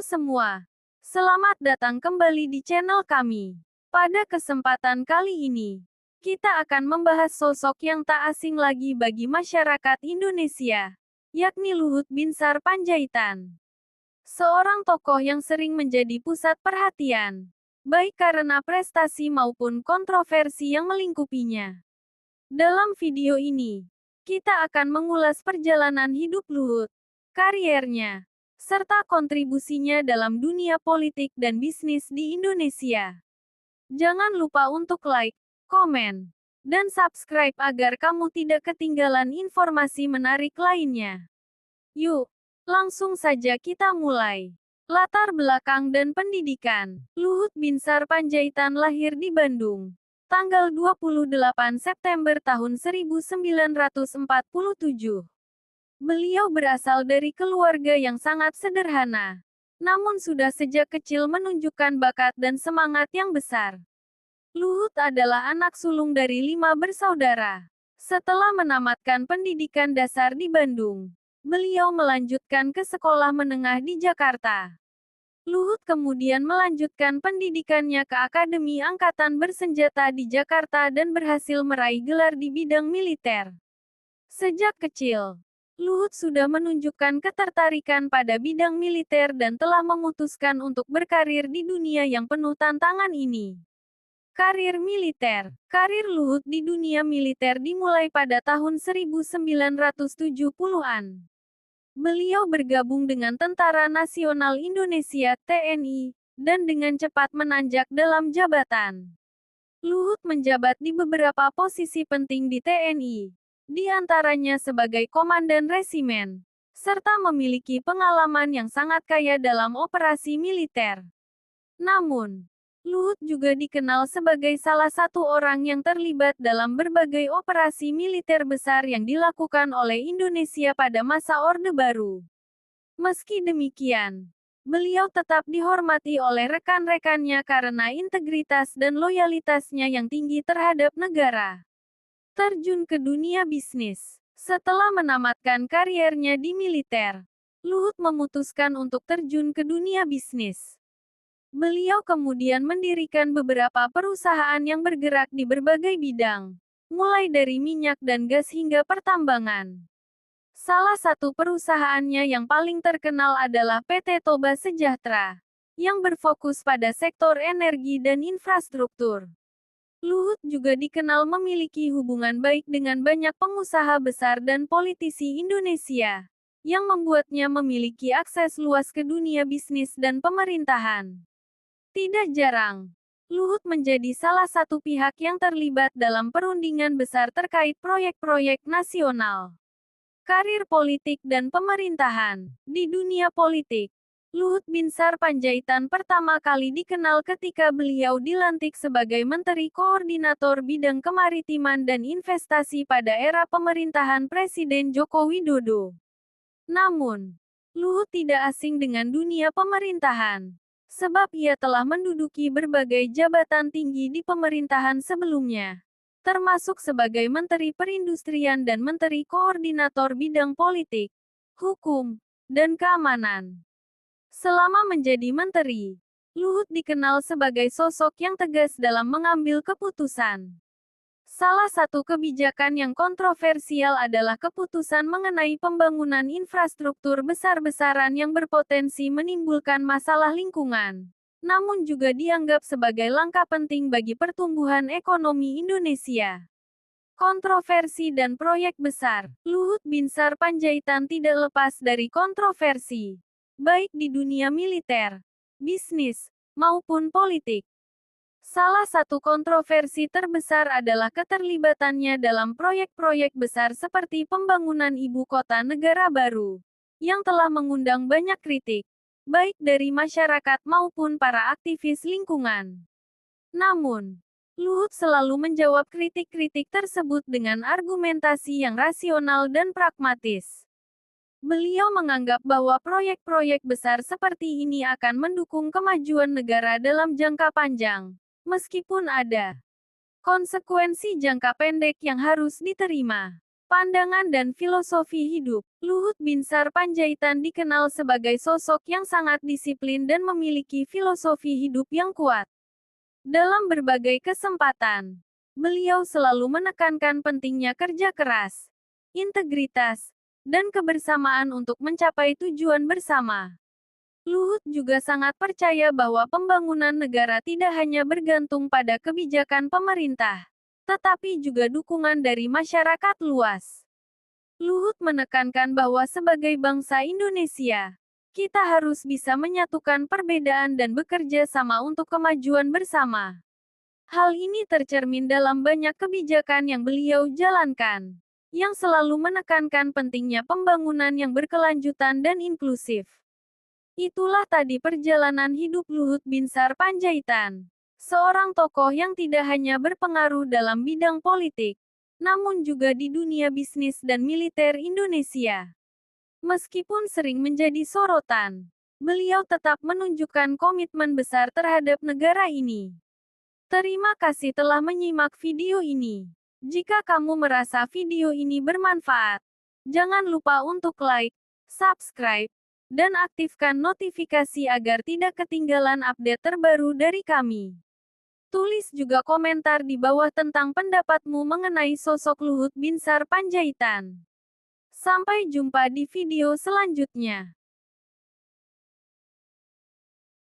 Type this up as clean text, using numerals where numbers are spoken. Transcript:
semua, selamat datang kembali di channel kami. Pada kesempatan kali ini, kita akan membahas sosok yang tak asing lagi bagi masyarakat Indonesia, yakni Luhut Binsar Panjaitan. Seorang tokoh yang sering menjadi pusat perhatian, baik karena prestasi maupun kontroversi yang melingkupinya. Dalam video ini, kita akan mengulas perjalanan hidup Luhut, kariernya, serta kontribusinya dalam dunia politik dan bisnis di Indonesia. Jangan lupa untuk like, komen, dan subscribe agar kamu tidak ketinggalan informasi menarik lainnya. Yuk, langsung saja kita mulai. Latar belakang dan pendidikan. Luhut Binsar Panjaitan lahir di Bandung, tanggal 28 September tahun 1947. Beliau berasal dari keluarga yang sangat sederhana, namun sudah sejak kecil menunjukkan bakat dan semangat yang besar. Luhut adalah anak sulung dari 5 bersaudara. Setelah menamatkan pendidikan dasar di Bandung, beliau melanjutkan ke sekolah menengah di Jakarta. Luhut kemudian melanjutkan pendidikannya ke Akademi Angkatan Bersenjata di Jakarta dan berhasil meraih gelar di bidang militer. Sejak kecil, Luhut sudah menunjukkan ketertarikan pada bidang militer dan telah memutuskan untuk berkarir di dunia yang penuh tantangan ini. Karir militer. Karir Luhut di dunia militer dimulai pada tahun 1970-an. Beliau bergabung dengan Tentara Nasional Indonesia (TNI), dan dengan cepat menanjak dalam jabatan. Luhut menjabat di beberapa posisi penting di TNI, di antaranya sebagai komandan resimen, serta memiliki pengalaman yang sangat kaya dalam operasi militer. Namun, Luhut juga dikenal sebagai salah satu orang yang terlibat dalam berbagai operasi militer besar yang dilakukan oleh Indonesia pada masa Orde Baru. Meski demikian, beliau tetap dihormati oleh rekan-rekannya karena integritas dan loyalitasnya yang tinggi terhadap negara. Terjun ke dunia bisnis. Setelah menamatkan kariernya di militer, Luhut memutuskan untuk terjun ke dunia bisnis. Beliau kemudian mendirikan beberapa perusahaan yang bergerak di berbagai bidang, mulai dari minyak dan gas hingga pertambangan. Salah satu perusahaannya yang paling terkenal adalah PT Toba Sejahtera, yang berfokus pada sektor energi dan infrastruktur. Luhut juga dikenal memiliki hubungan baik dengan banyak pengusaha besar dan politisi Indonesia, yang membuatnya memiliki akses luas ke dunia bisnis dan pemerintahan. Tidak jarang, Luhut menjadi salah satu pihak yang terlibat dalam perundingan besar terkait proyek-proyek nasional. Karir politik dan pemerintahan. Di dunia politik, Luhut Binsar Panjaitan pertama kali dikenal ketika beliau dilantik sebagai Menteri Koordinator Bidang Kemaritiman dan Investasi pada era pemerintahan Presiden Joko Widodo. Namun, Luhut tidak asing dengan dunia pemerintahan, sebab ia telah menduduki berbagai jabatan tinggi di pemerintahan sebelumnya, termasuk sebagai Menteri Perindustrian dan Menteri Koordinator Bidang Politik, Hukum, dan Keamanan. Selama menjadi menteri, Luhut dikenal sebagai sosok yang tegas dalam mengambil keputusan. Salah satu kebijakan yang kontroversial adalah keputusan mengenai pembangunan infrastruktur besar-besaran yang berpotensi menimbulkan masalah lingkungan, namun juga dianggap sebagai langkah penting bagi pertumbuhan ekonomi Indonesia. Kontroversi dan proyek besar. Luhut Binsar Panjaitan tidak lepas dari kontroversi, baik di dunia militer, bisnis, maupun politik. Salah satu kontroversi terbesar adalah keterlibatannya dalam proyek-proyek besar seperti pembangunan ibu kota negara baru, yang telah mengundang banyak kritik, baik dari masyarakat maupun para aktivis lingkungan. Namun, Luhut selalu menjawab kritik-kritik tersebut dengan argumentasi yang rasional dan pragmatis. Beliau menganggap bahwa proyek-proyek besar seperti ini akan mendukung kemajuan negara dalam jangka panjang, meskipun ada konsekuensi jangka pendek yang harus diterima. pandangan dan filosofi hidup. Luhut Binsar Panjaitan dikenal sebagai sosok yang sangat disiplin dan memiliki filosofi hidup yang kuat. Dalam berbagai kesempatan, beliau selalu menekankan pentingnya kerja keras, integritas, dan kebersamaan untuk mencapai tujuan bersama. Luhut juga sangat percaya bahwa pembangunan negara tidak hanya bergantung pada kebijakan pemerintah, tetapi juga dukungan dari masyarakat luas. Luhut menekankan bahwa sebagai bangsa Indonesia, kita harus bisa menyatukan perbedaan dan bekerja sama untuk kemajuan bersama. Hal ini tercermin dalam banyak kebijakan yang beliau jalankan, yang selalu menekankan pentingnya pembangunan yang berkelanjutan dan inklusif. Itulah tadi perjalanan hidup Luhut Binsar Panjaitan, seorang tokoh yang tidak hanya berpengaruh dalam bidang politik, namun juga di dunia bisnis dan militer Indonesia. Meskipun sering menjadi sorotan, beliau tetap menunjukkan komitmen besar terhadap negara ini. Terima kasih telah menyimak video ini. Jika kamu merasa video ini bermanfaat, jangan lupa untuk like, subscribe, dan aktifkan notifikasi agar tidak ketinggalan update terbaru dari kami. Tulis juga komentar di bawah tentang pendapatmu mengenai sosok Luhut Binsar Panjaitan. Sampai jumpa di video selanjutnya.